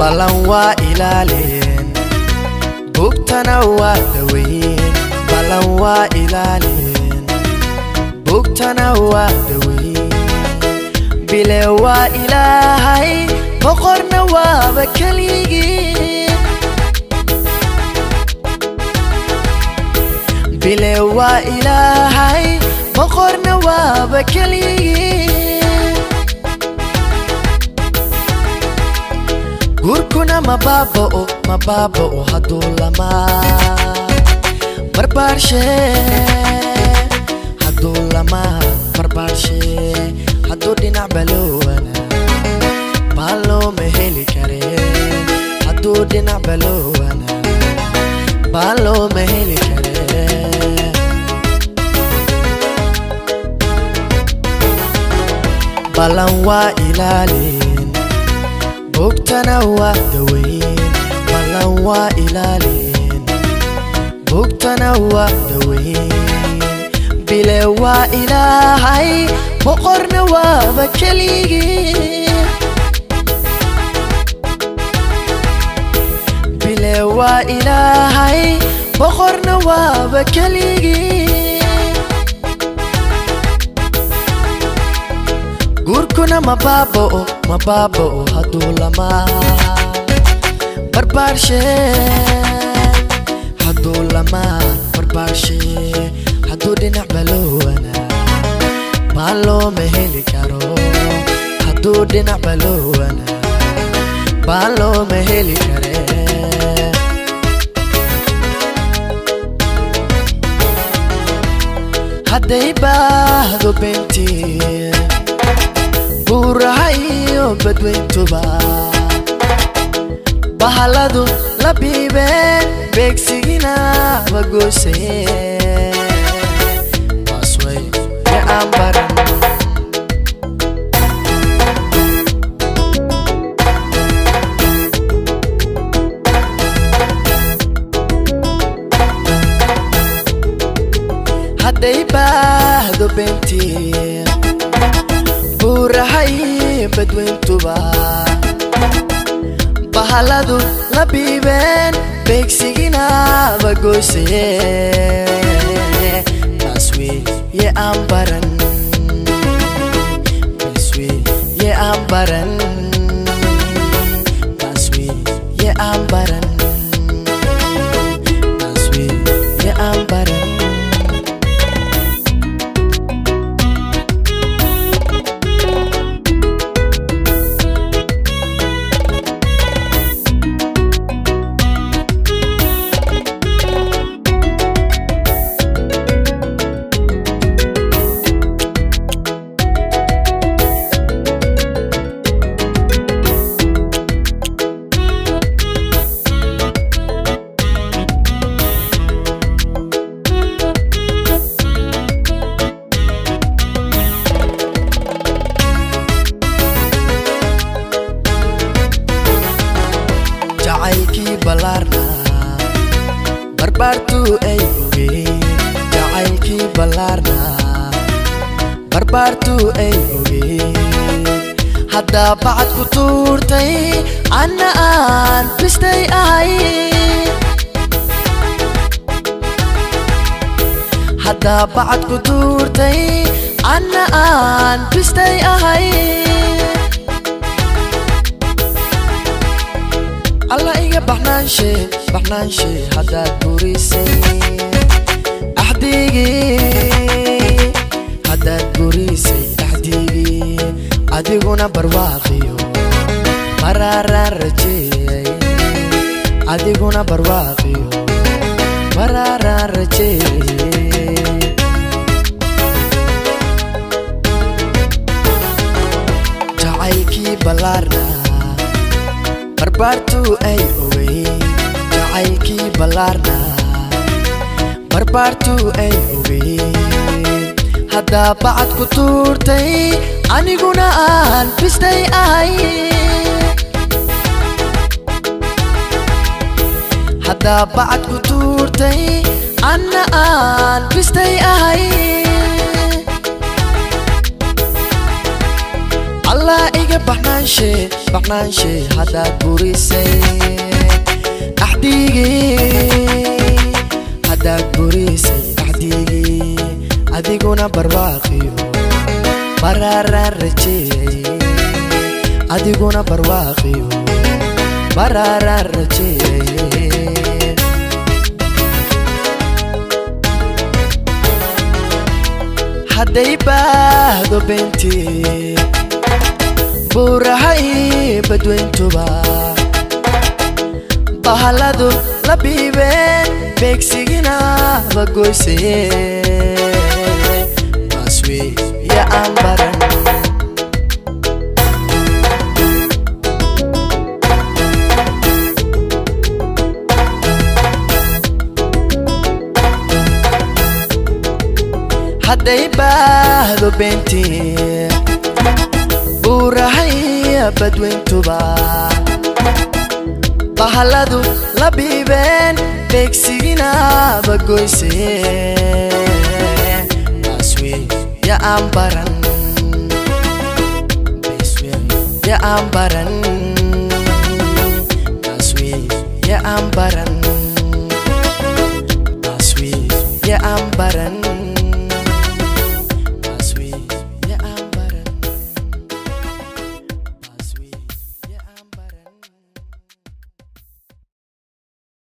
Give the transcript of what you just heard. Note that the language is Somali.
balan waa ilaalin bugtana waa daweyn balan waa ilaalin bugtana waa daweyn bile waa ilaahay boqorna waaba keligii bile waa ilaahay boqorna waaba keligii gurkuna mababa'o hadduu lama barbaarshe hadduu lama barbaarshe hadduu dhinac baloowana baan looma heli kare hadduu dhinac baloowana baan looma heli kare balan waa ilaalin bugtana waa daweyn balan waa ilaalin bugtana waa daweyn bile waa ilaahay boqorna waaba keligii bile waa ilaahay boqorna waaba keligii gurkuna mababa'o hadduu lama barbaarshe hadduu lama barbaarshe hadduu dhinac baloowana baan looma heli karo hadduu dhinac baloowana baan looma heli kare hadday baahdo beentii buurahayo badweyntuba bahaladu la biibeen beegsigina bagoosayeen basway ee aan baran hadday baahdo beentii buurahay badweyntuba bahaladu la biibeen beegsigina bagoosayeen baswey ee aan baran baswey ee aan baran baswey ee aan baran baswey ee aan baran jacaylkii ballaarna barbaartuu ay ogeen jacaylkii ballaarna barbaartuu ay ogeen haddaa bacad ku tuurtay anna aan bistay ahay haddaa bacad ku tuurtay anna aan bistay ahay alla iga baxnaanshe haddaad burisay axdigii haddaad burisay axdigii adiguna barwaaqiyo maraaraan rajeeyay adiguna barwaaqiyo maraaraan rajeeyay jacaylkii ballaarna barbaartuu ay ogeyn jacaylkii ballaarna barbaartuu ay ogeyn haddaa bacad ku tuurtay aniguna aan bistay ahay haddaa bacad ku tuurtay anna aan bistay ahay alla iga baxnaanshe haddaad burisay axdigii adiguna barwaaqiyo bararaan rajeeyay adiguna barwaaqiyo bararaan rajeeyay hadday baahdo beentii buurahay badweyntuba bahaladu la biibeen beegsigina bagoysayee maswey ya aan baran hadday baahdo beentii buurahay badweyntuba bahaladu la biibeen beegsigina bagoysayee maswey ya aan baran ya aan baran maswey ya aan baran maswey ya aan baran